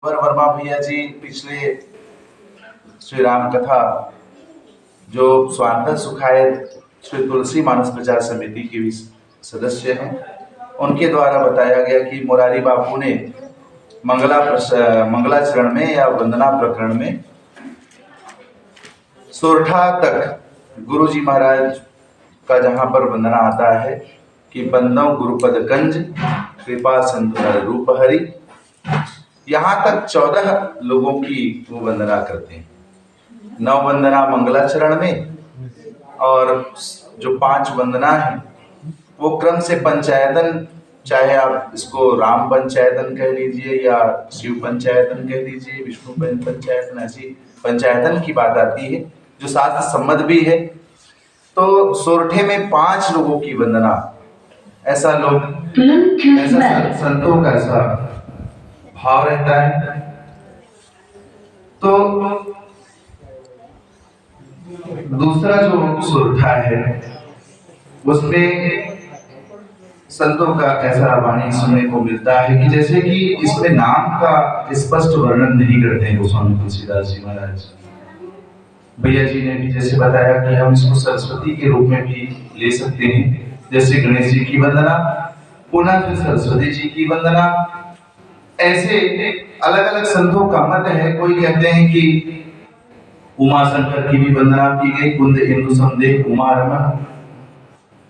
वर्मा भैया जी पिछले श्री राम कथा जो स्वांतः सुखायत श्री तुलसी मानस प्रचार समिति के भी सदस्य हैं, उनके द्वारा बताया गया कि मुरारी बापू ने मंगलाचरण में या वंदना प्रकरण में सोरठा तक गुरु जी महाराज का जहाँ पर वंदना आता है कि बंदव गुरुपद गंज कृपा सिंधु नर रूप हरि, यहाँ तक 14 लोगों की वो वंदना करते हैं। 9 वंदना मंगलाचरण में और जो 5 वंदना है वो क्रम से पंचायतन, चाहे आप इसको राम पंचायतन कह लीजिए या शिव पंचायतन कह लीजिए, विष्णु पंचायतन, ऐसी पंचायतन की बात आती है जो शास्त्र सम्मत भी है। तो सोरठे में 5 लोगों की वंदना, ऐसा संतों का ऐसा भाव रहता है। तो दूसरा जो सोरठा है उसमें संतों का ऐसा वाणी सुनने को मिलता है कि जैसे कि इसमें नाम का स्पष्ट वर्णन नहीं करते हैं गोस्वामी तुलसीदास जी महाराज। भैया जी ने भी जैसे बताया कि हम इसको सरस्वती के रूप में भी ले सकते हैं, जैसे गणेश जी की वंदना, पुनः फिर सरस्वती जी की वंदना। ऐसे अलग अलग संतों का मत है। कोई कहते हैं कि उमा शंकर की भी वंदना की गई, कुंद इंदु समदेव उमा रमन,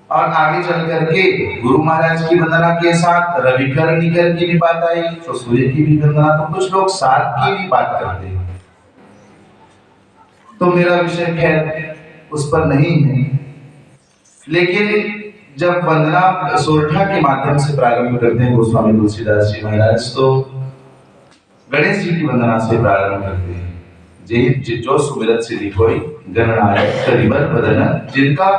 और आगे चल करके गुरु महाराज की वंदना के साथ रविकर निकर की भी बात आई, तो सूर्य की भी वंदना। तो कुछ लोग सात की भी बात करते हैं, तो मेरा विषय खैर उस पर नहीं है। लेकिन जब वंदना सोरठा के माध्यम से प्रारंभ करते हैं गोस्वामी तुलसीदास जी महाराज, तो गणेश जी की वंदना से प्रारंभ करते हैं। जो सुमिरत सिद्धि कोई गणनायक करिबर बदन, जिनका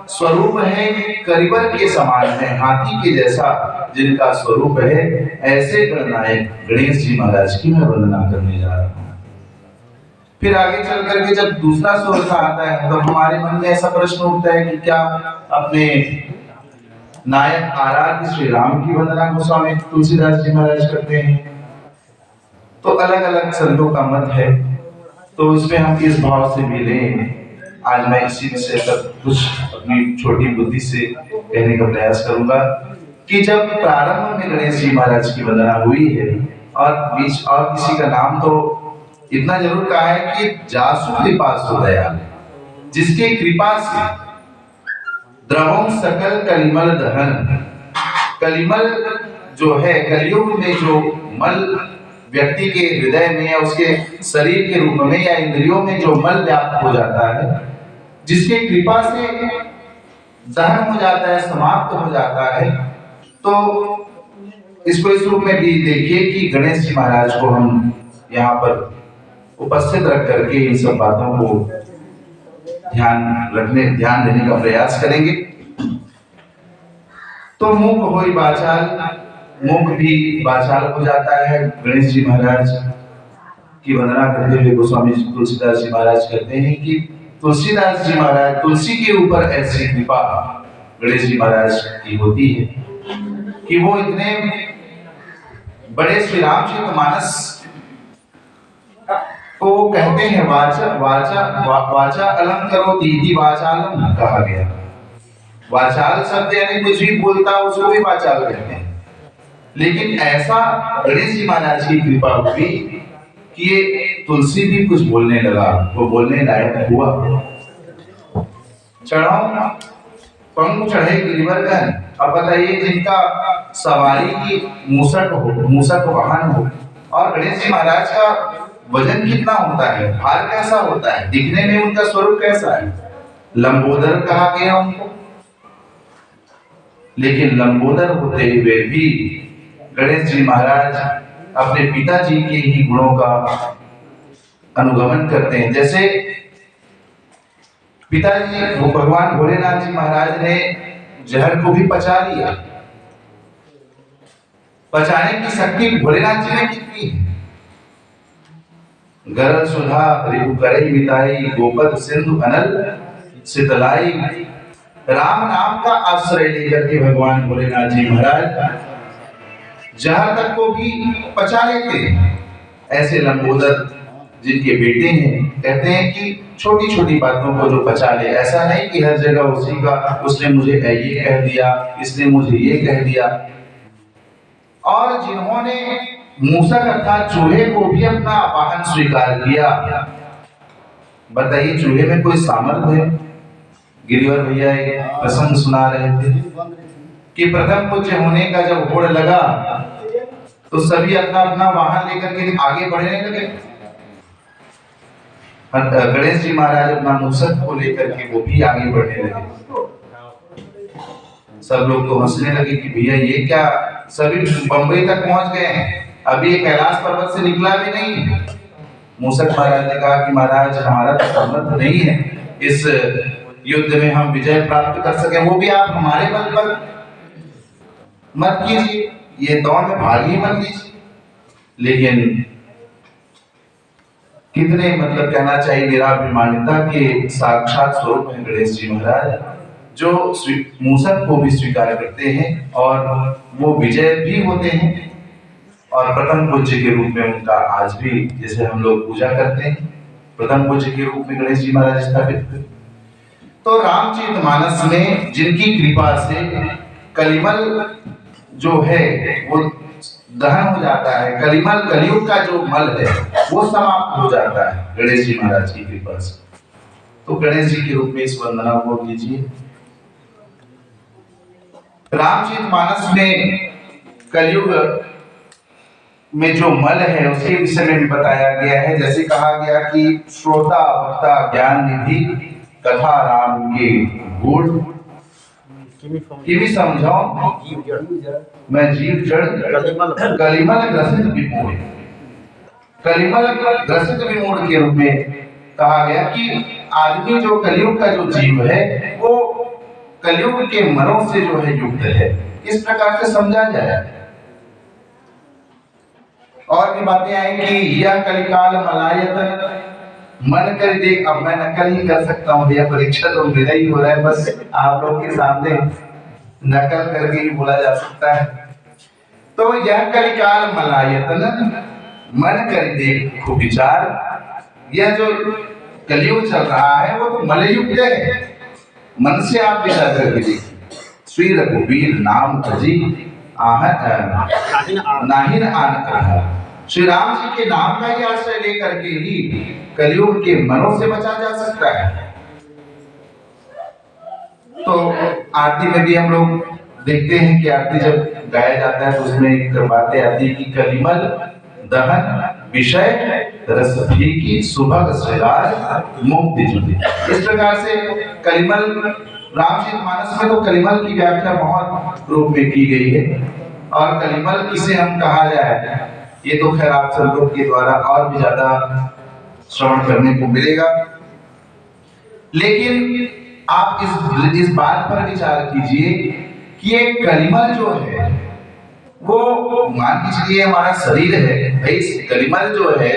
स्वरूप है करिबर के समान है, हाथी के जैसा जिनका स्वरूप है, ऐसे गणनायक गणेश जी महाराज की मैं वंदना करने जा रहा हूँ। फिर आगे चल करके जब दूसरा सोरठा आता है तो हमारे मन में ऐसा प्रश्न उठता है कि क्या अपने नायक आराध्य श्री राम की वंदना गोस्वामी तुलसीदास जी महाराज करते हैं। तो अलग अलग संतों का मत है, तो इसमें हम किस भाव से मिले, आज मैं इसी विषय पर कुछ अपनी छोटी बुद्धि से कहने का प्रयास करूंगा कि जब प्रारंभ में गणेश जी महाराज की वंदना हुई है और बीच और किसी का नाम तो इतना जरूर कहा है कि जासु कृपा सुदयाल, जिसके कृपा से द्रवम सकल कलिमल दहन, कलिमल जो है कलियुग में जो मल व्यक्ति के हृदय में या उसके शरीर के रूप में या इंद्रियों में जो मल व्याप्त हो जाता है, जिसके कृपा से दहन हो जाता है, समाप्त हो जाता है। तो इसको इस रूप में भी देखिए कि गणेश जी महाराज को हम यहाँ पर उपस्थित रख करके इन सब बातों को ध्यान देने का प्रयास करेंगे। तो मूक होई बाचाल, मुख भी बाचाल हो जाता है। गणेश जी महाराज की वंदना करते हुए गोस्वामी तुलसीदास जी महाराज कहते हैं कि तुलसीदास जी महाराज, तुलसी के ऊपर ऐसी कृपा गणेश जी महाराज की होती है कि वो इतने बड़े श्री रामचरितमानस को कहते हैं वाचा अलंकरो दीदी वाचालम कहा गया। वाचाल शब्द यानी कुछ भी बोलता उसको भी वाचाल कहते हैं। लेकिन ऐसा गणेश जी महाराज की कृपा हुई कि ये तुलसी भी कुछ बोलने लगा, वो बोलने लायक हुआ। चढ़ाओ पंख चढ़े गिरिवर गहन। अब बताइए, जिनका सवारी की मूसक वाहन हो, और गणेश जी महाराज का वजन कितना होता है, भार कैसा होता है, दिखने में उनका स्वरूप कैसा है, लंबोदर कहा गया उनको। लेकिन लंबोदर होते हुए भी गणेश जी महाराज अपने पिताजी के ही गुणों का अनुगमन करते हैं। जैसे पिताजी वो भगवान भोलेनाथ जी महाराज ने जहर को भी पचा लिया, पचाने की शक्ति भोलेनाथ जी में कितनी है। गरल सुधा रिपु करई मिताई, गोपद सिंधु अनल शीतलाई। राम नाम का आश्रय लेकर के भगवान भोलेनाथ जी महाराज जहर तक को भी पचा लेते हैं। ऐसे लंबोदर जिनके बेटे हैं कहते हैं कि छोटी छोटी बातों को जो बचा ले, ऐसा नहीं कि हर जगह उसी का उसने मुझे ये कह दिया, इसने मुझे ये कह दिया। और जिन्होंने मूसक अर्थात चूहे को भी अपना वाहन स्वीकार किया, बताइए चूहे में कोई सामर्थ्य है? गिरिवर भैया एक प्रसंग सुना रहे थे कि प्रथम पूज्य होने का जब होड़ लगा तो सभी अपना अपना वाहन लेकर के आगे बढ़ने लगे। गणेश जी महाराज अपना मूसक को लेकर के वो भी आगे बढ़ने लगे। सब लोग तो हंसने लगे कि भैया ये क्या, सभी बंबई तक पहुंच गए हैं, अभी ये कैलाश पर्वत से निकला भी नहीं। मूसक महाराज ने कहा कि महाराज हमारा तो सामर्थ्य नहीं है इस युद्ध में हम विजय प्राप्त कर सके, वो भी आप हमारे बल पर मत कीजिए, ये दौड़ में भाग ही मत लीजिए। लेकिन कितने मतलब कहना चाहिए निराभिमानिता के साक्षात स्वरूप हैं गणेश जी महाराज, जो मूसक को भी स्वीकार करते हैं और वो विजय भी होते हैं। और प्रथम पूज्य के रूप में उनका आज भी जैसे हम लोग पूजा करते हैं, प्रथम पूज्य के रूप में गणेश जी महाराज स्थापित हुए। तो रामचरितमानस में जिनकी कृपा से कलिमल जो है वो दहन हो जाता है, कलिमल कलियुग का जो मल है वो समाप्त हो जाता है गणेश जी महाराज की कृपा से। तो गणेश जी के रूप में इस वंदना को कीजिए। रामचरितमानस में कलियुग में जो मल है उसके विषय में भी बताया गया है। जैसे कहा गया कि श्रोता वक्ता ज्ञान निधि कथा राम के गुण किमी समझाओ मैं जीव जड़ कलिमल ग्रसित विमूढ़, कलिमल ग्रसित विमूढ़ के रूप में कहा गया कि आदमी जो कलियुग का जो जीव है वो कलियुग के मरों से जो है युक्त है। इस प्रकार से समझा जाए। और भी बातें आएंगी। यह कलिकाल मलायतन मन कर देख। अब मैं नकल ही कर सकता हूँ भैया, परीक्षा तो मेरा ही हो रहा है, बस आप लोग के सामने नकल करके ही बोला जा सकता है। तो यह कलिकाल मलायतन मन कर देख खूब विचार। यह जो कलियुग चल रहा है वो तो मलयुक्त है, मन से आप विचार करके देखिए। श्री रघुवीर नाम अजी नाहिन आन कहा। श्री राम जी के नाम का ही आश्रय लेकर के ही कलियुग के मनों से बचा जा सकता है। तो आरती में भी हम लोग देखते हैं कि आरती जब गाया जाता है तो उसमें एक बातें आती है कि कलिमल दहन विषय रस फीकी सुभग श्रृंगार मुक्ति जुटी। इस प्रकार से कलिमल रामचरितमानस में तो कलिमल की व्याख्या बहुत रूप में की गई है। और कलिमल किसे हम कहा जाए ये तो खैर आप सब लोग के द्वारा और भी ज्यादा श्रवण करने को मिलेगा। लेकिन आप इस बात पर विचार कीजिए कि ये कलिमल जो है वो मान के चलिए हमारा शरीर है भाई, कलिमल जो है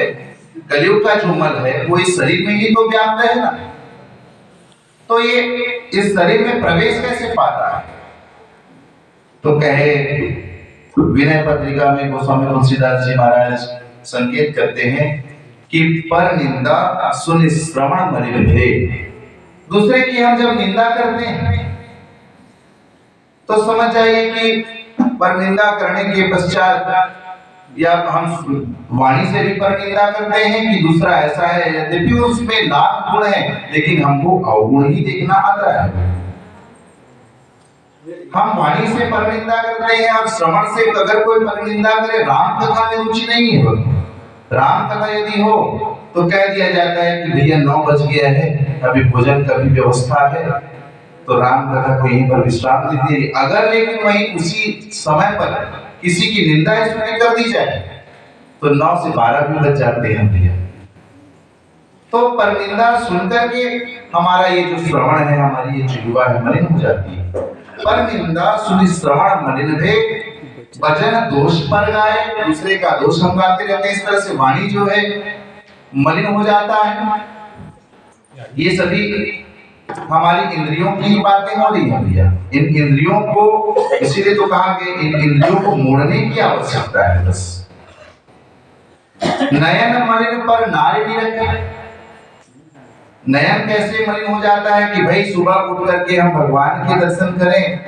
कलियुग का जो मल है वो इस शरीर में ही तो व्याप्त है ना। तो ये इस शरीर में प्रवेश कैसे पाता है? तो कहे विनय पत्रिका में गोस्वामी तुलसीदास जी महाराज संकेत करते हैं कि पर निंदा सुनि श्रवण मलिन भेद। दूसरे की हम जब निंदा करते हैं तो समझ जाइए कि पर निंदा करने के पश्चात या हम वाणी से भी पर निंदा करते हैं कि दूसरा ऐसा है, यद्यपि उसमें लाख गुण है लेकिन हमको अवगुण ही देखना आता है। हम वाणी से पर निंदा करते हैं, हम श्रवण से अगर कोई पर निंदा करे, राम कथा में रुचि नहीं है। राम कथा यदि हो तो कह दिया जाता है कि भैया 9 बज गया है, अभी भोजन का भी व्यवस्था है, तो राम कथा को यहीं पर विश्राम दीजिए। अगर लेकिन वहीं उसी समय पर किसी की निंदा स्तुति कर दी जाए तो 9 से 12 भी बज जाते हैं भैया। तो पर निंदा सुनकर के हमारा ये जो श्रवण है, हमारी ये जिह्वा है मलिन हो जाती है। पर निंदा सुनि श्रवण मलिन भेद भजन दोष पर गाए, दूसरे का दोष हम गाते रहते हैं। इस तरह से वाणी जो है मलिन हो जाता है। ये सभी हमारी इंद्रियों की बातें हो रही है भैया। इन इंद्रियों को इसीलिए तो कहा कि इन इंद्रियों को मोड़ने की आवश्यकता है। बस नयन मलिन पर नारी निरखी। नयन कैसे मलिन हो जाता है कि भाई सुबह उठ करके हम भगवान के दर्शन करें,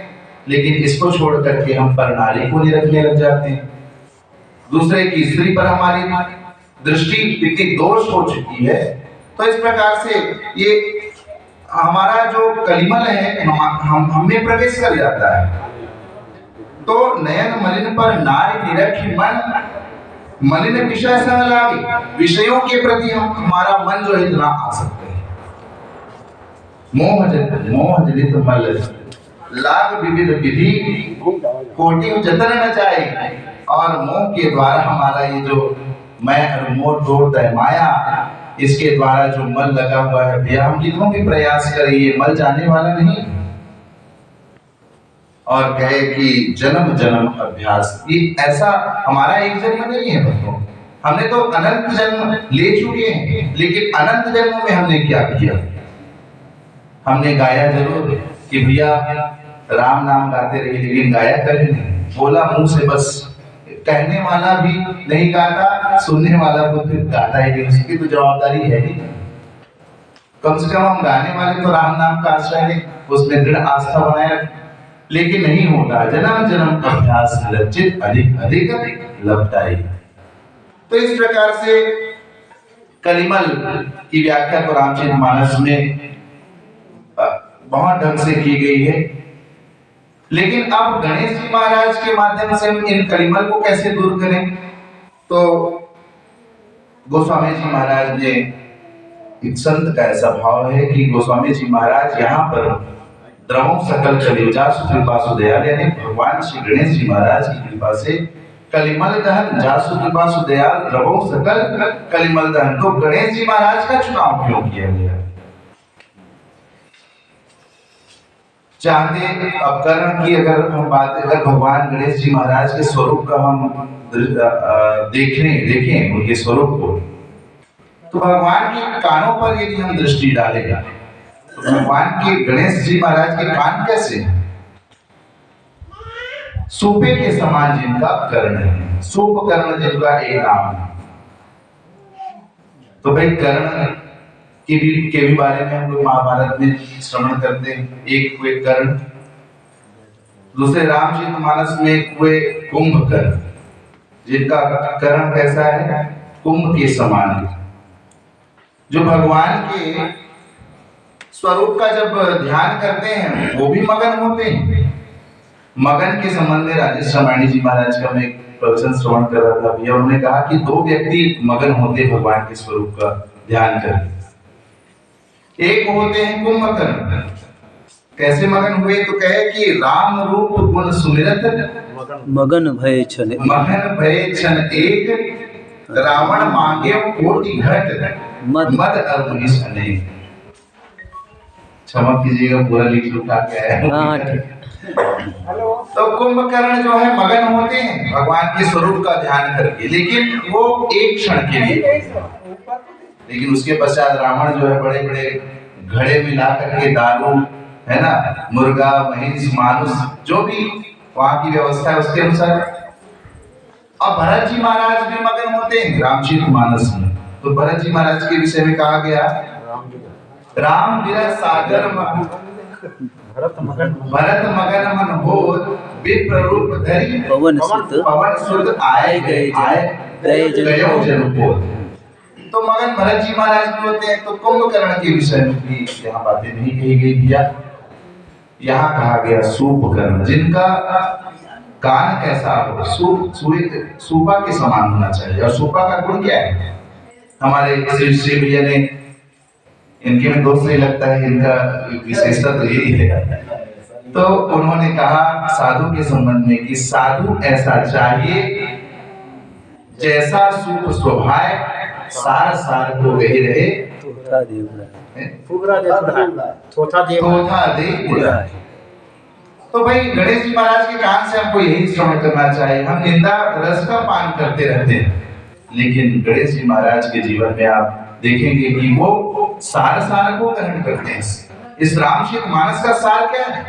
लेकिन इसको छोड़ करके हम पर नारी को निरखने लग जाते हैं। दूसरे की स्त्री पर हमारी दृष्टि इतनी दोष हो चुकी है। तो इस प्रकार से ये हमारा जो कलिमल है हम में प्रवेश कर जाता है। तो नयन मलिन पर नारी निरखी मन, मलिन विषय संलापी, विषयों के प्रति हमारा मन जो है इतना आ सकते हैं। मोह जनित मल लाग विविध विधि, कोटि जतन न जाए। और मोह के द्वारा हमारा ये जो मैं और मोह दो तय माया, इसके द्वारा जो मल लगा हुआ है भैया, हम कितनों भी प्रयास करें ये मल जाने वाला नहीं। और कहे कि जन्म जन्म अभ्यास, ये ऐसा हमारा एक जन्म नहीं है भक्तों, हमने तो अनंत जन्म ले चुके हैं। लेकिन अनंत जन्मों में हमने क्या किया? हमने गाया जरूर कि भैया राम नाम गाते रहे, लेकिन गाया कभी नहीं। बोला मुंह से बस, कहने वाला भी नहीं गाता, सुनने वाला तो फिर गाता ही नहीं, उसकी तो जवाबदारी है ही। कम से कम हम गाने वाले तो राम नाम का आश्रय लें, उसमें दृढ़ आस्था बनाए रखें। लेकिन नहीं होता, जन्म जन्म अभ्यास लज्जित अधिक अधिक लपटाई। तो इस प्रकार से कलिमल की व्याख्या तो रामचरितमानस में बहुत ढंग से की गई है। लेकिन अब गणेश जी महाराज के माध्यम से हम इन कलिमल को कैसे दूर करें? तो गोस्वामी जी महाराज ने, एक संत का ऐसा भाव है कि गोस्वामी जी महाराज यहाँ पर द्रवों सकल कलियुग जासु कृपा सुदयाल, यानी भगवान श्री गणेश जी महाराज की कृपा से कलिमल दहन जासु कृपा सुदयाल द्रवों सकल कलिमल दहन। तो गणेश जी महाराज का चुनाव क्यों किया गया? चाहते अपकरण की अगर हम बात, अगर भगवान गणेश जी महाराज के स्वरूप का हम देखें उनके स्वरूप को, तो भगवान के कानों पर यदि हम दृष्टि डालेंगे तो भगवान के गणेश जी महाराज के कान कैसे? सूपे के समान जिनका कर्ण है, सूप कर्ण जिनका एक नाम है। तो भाई कर्ण के भी बारे में हम लोग महाभारत में श्रवण करते हैं। एक हुए कर्ण, दूसरे रामचरितमानस में हुए कुंभकर्ण, जिनका कर्ण कैसा है? कुंभ के समान। जो भगवान के स्वरूप का जब ध्यान करते हैं वो भी मगन होते हैं। मगन के संबंध में राजेश रामायणी जी महाराज का मैं एक प्रवचन श्रवण कर रहा था भैया, उन्होंने कहा कि दो व्यक्ति मगन होते भगवान के स्वरूप का ध्यान करके। एक होते हैं कुंभकर्ण। कैसे मगन हुए? तो कहे कि राम रूप गुण सुमिरत मगन भय क्षण एक, रावण मांगे कोटि घट मद अरुनिस अनेक। क्षमा कीजिएगा, पूरा लिख उठा के आया। तो कुंभकर्ण जो है मगन होते हैं भगवान के स्वरूप का ध्यान करके, लेकिन वो एक क्षण के लिए। लेकिन उसके पश्चात रावण जो है बड़े बड़े घड़े में ला करके दारू, है ना, मुर्गा, महिष, मानुष, जो भी वहां की व्यवस्था है उसके अनुसार। अब भरत जी महाराज भी मगन होते हैं रामचरितमानस में। तो भरत जी महाराज के विषय में कहा गया, राम विरह सागर भरत मगन मन हो, विप्र रूप धरि पवन सुत आए गए जन को। तो मगन भरत जी महाराज भी होते हैं। तो कुंभकर्ण के विषय में भी यहाँ बातें नहीं कही गई भैया। यहाँ कहा गया सूपकर्ण, जिनका कान कैसा हो, सूपा के समान होना चाहिए। और सूपा का गुण क्या है? हमारे श्री भैया ने, इनके में दोष नहीं लगता है, इनका विशेषता तो यही है। तो उन्होंने कहा साधु के संबंध में कि साधु ऐसा चाहिए जैसा सूप स्वभाव, सार सार को वही रहे, थोथा दे बुरा। तो भाई गणेश जी महाराज के कान से हमको यही श्रवण करना चाहिए। हम निंदा रस का पान करते रहते हैं, लेकिन गणेश जी महाराज के जीवन में आप देखेंगे कि वो सार को ग्रहण करते हैं। इस रामचरितमानस का सार क्या है?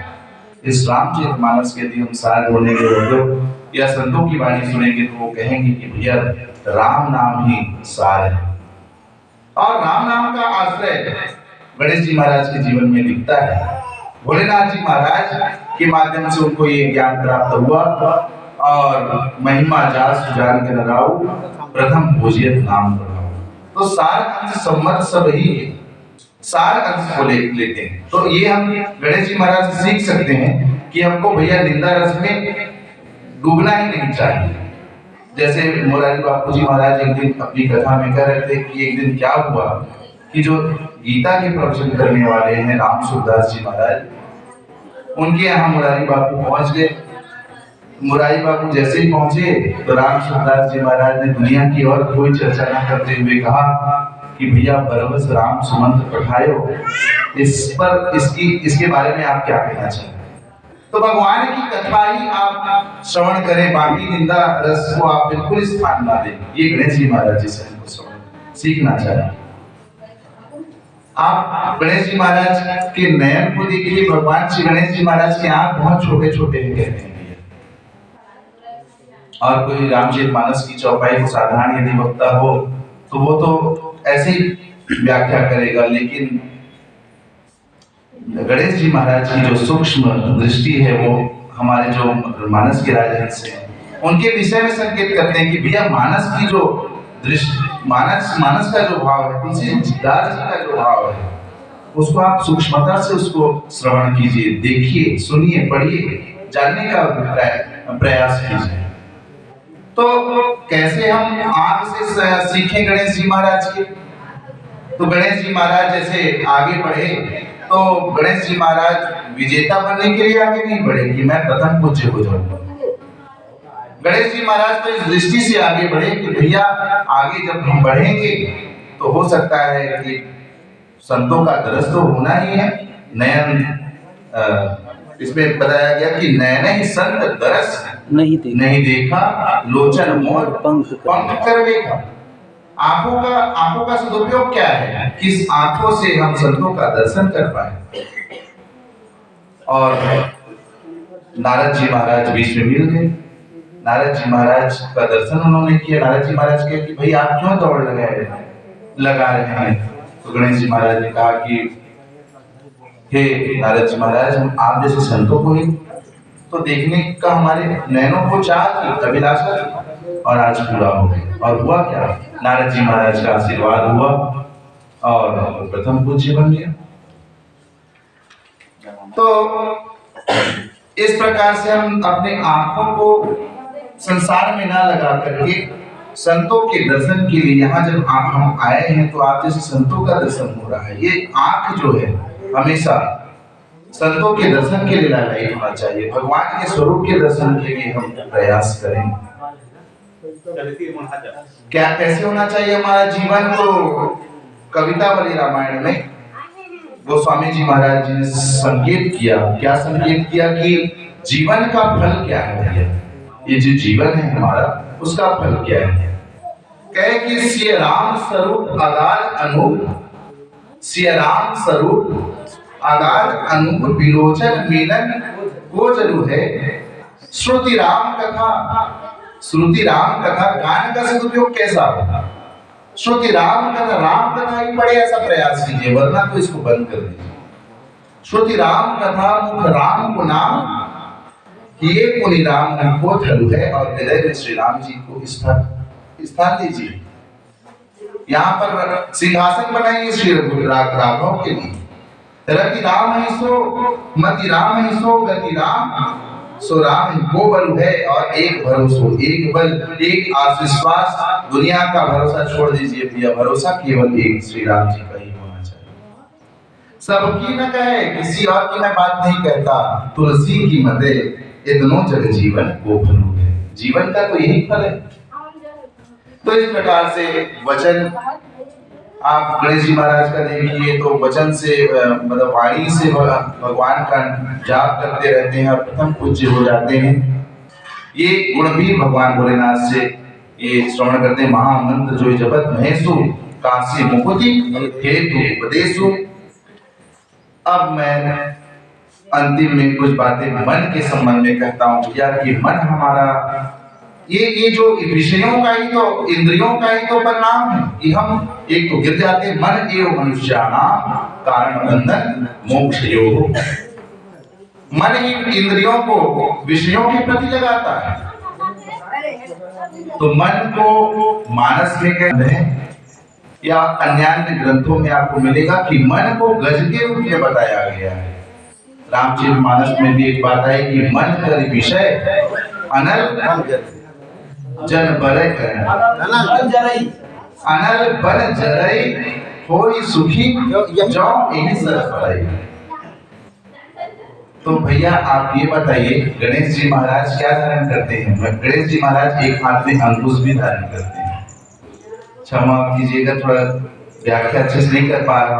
इस रामचरितमानस के यदि हम सार ढूंढेंगे तो या संतों की वाणी सुनेंगे तो वो कहेंगे कि भैया राम नाम ही सार है। और राम नाम का आश्रय गणेश जी महाराज के जीवन में दिखता है। भोलेनाथ जी महाराज के माध्यम से उनको ये ज्ञान प्राप्त हुआ और महिमा जास जान के लगाओ प्रथम पूजियत नाम बढ़ाओ। तो सार अंश सम्मत सब ही है, सार अंश को लेते हैं। तो ये हम गणेश जी महाराज से सीख सकते हैं कि हमको भैया निंदा रस में डूबना ही नहीं चाहिए। जैसे मोरारी बापू जी महाराज एक दिन अपनी कथा में कह रहे थे कि एक दिन क्या हुआ कि जो गीता के प्रवचन करने वाले हैं राम सूरदास जी महाराज, उनके यहाँ मुरारी बापू पहुंच गए। मुरारी बापू जैसे ही पहुंचे तो राम सूरदास जी महाराज ने दुनिया की और कोई चर्चा न करते हुए कहा कि भैया बरबस राम सुमंत पठायो, इस पर इसके बारे में आप क्या कहना चाहते हैं? तो भगवान की कथा ही आप श्रवण करें, बाकी निंदा रस को आप बिल्कुल स्थान ना दें। ये गणेश जी महाराज जी से हमको सीखना चाहिए। आप गणेश जी महाराज के नयन को देखिए, भगवान श्री गणेश जी महाराज के आंख बहुत छोटे छोटे हैं कहते हैं। और कोई रामचरितमानस की चौपाई को साधारण यदि वक्ता हो तो वो तो ऐसे ही व्याख्या करेगा, लेकिन गणेश जी महाराज की जो सूक्ष्म दृष्टि है वो हमारे जो मानस के राजहंस हैं उनके विषय में संकेत करते हैं कि भैया मानस की जो दृष्टि, मानस का जो भाव है, तुलसीदास जी का जो भाव है, उसको आप सूक्ष्मता से उसको श्रवण कीजिए, देखिए, सुनिए, पढ़िए, जानने का प्रयास कीजिए। तो कैसे हम आंख से सीखें गणेश जी महाराज के? तो गणेश जी महाराज जैसे आगे बढ़े तो गणेश जी महाराज विजेता बनने के लिए आगे नहीं बढ़े कि मैं प्रथम पूज्य हो जाऊंगा। गणेश जी महाराज तो इस दृष्टि से आगे बढ़े कि भैया आगे जब हम बढ़ेंगे तो हो सकता है कि संतों का दरस तो होना ही है। नयन इसमें बताया गया कि नयन ही संत दरस नहीं देखा, लोचन मोर पंख कर देखा। आंखों का सदुपयोग क्या है? किस आंखों से हम संतों का दर्शन कर पाए। और नारद जी महाराज बीच में मिल गए। नारद जी महाराज का दर्शन उन्होंने किया। नारद जी महाराज कहे कि भाई आप क्यों दौड़ लगा रहे हैं? तो गणेश जी महाराज ने कहा कि हे नारद जी महाराज, हम आप जैसे संतों को ही तो देखने का हमारे नैनों को चाह थी, अभिलाषा थी, और आज पूरा हो गया। और हुआ क्या? नारद जी महाराज का आशीर्वाद हुआ और प्रथम पूज्य बन गया। तो इस प्रकार से हम अपने आंखों को संसार में ना लगा करके संतों के दर्शन के लिए यहाँ जब हम आए हैं तो आप जैसे संतों का दर्शन हो रहा है। ये आंख जो है हमेशा संतों के दर्शन के लिए लालायित होना चाहिए। भगवान के स्वरूप के दर्शन के लिए हम प्रयास करें। क्या कैसे होना चाहिए हमारा जीवन? तो कविता वाली रामायण में गोस्वामी जी महाराज जी ने संकेत किया। क्या संकेत किया कि जीवन का फल क्या है? ये जो जीवन है हमारा उसका फल क्या है? कहे कि सिय राम स्वरूप आगार अनूप, सिय राम स्वरूप आगार अनूप विलोचन मिलन को जरू है। श्रुति राम कथा गान का सदुपयोग कैसा होगा? श्रुति राम कथा ही पढ़े ऐसा प्रयास कीजिए, वरना तो इसको बंद कर दीजिए। श्रुति राम कथा मुख राम को नाम, ये पुनि राम को धरु है, और हृदय में श्री राम जी को स्थान दीजिए। यहाँ पर सिंहासन बनाइए श्री राघव के लिए। रति राम ही सो, मति राम ही सो, गति राम सो राम को बल है, और एक भरोसा, एक बल, एक आत्मविश्वास। दुनिया का भरोसा छोड़ दीजिए भैया, भरोसा केवल एक श्री राम जी का ही होना चाहिए। सबकी न कहे, किसी और की मैं बात नहीं कहता, तुलसी की मते इतनो जग जीवन को फलू है। जीवन का तो यही फल है। तो इस प्रकार से वचन आप गणेश जी महाराज का देखिए तो वचन से मतलब वाणी से भगवान का जाप करते रहते हैं और प्रथम पूज्य हो जाते हैं। ये गुण भी भगवान भोलेनाथ से ये श्रवण करते हैं। महामंत्र जो जपत महेशु काशी मुकुति हेतु उपदेशु। अब मैं अंतिम में कुछ बातें मन के संबंध में कहता हूं भैया कि मन हमारा ये जो विषयों का ही तो, इंद्रियों का ही तो परिणाम है कि हम एक तो गिर जाते। मन एवं मनुष्याणाम कारण बंधन मोक्ष योग। मन ही इंद्रियों को विषयों के प्रति लगाता है। तो मन को मानस में कहते हैं या अन्य ग्रंथों में आपको मिलेगा कि मन को गज के रूप में बताया गया है। रामचरितमानस में भी एक बात है कि मन कर विषय अनल जन बरे करें, अनल बन जरई होई सुखी जो यही सर पड़े। तो भैया आप ये बताइए, गणेश जी महाराज क्या धारण करते हैं? गणेश जी महाराज एक हाथ में अंकुश भी धारण करते हैं। क्षमा कीजिएगा, थोड़ा व्याख्या अच्छे से नहीं कर पा रहा हूं।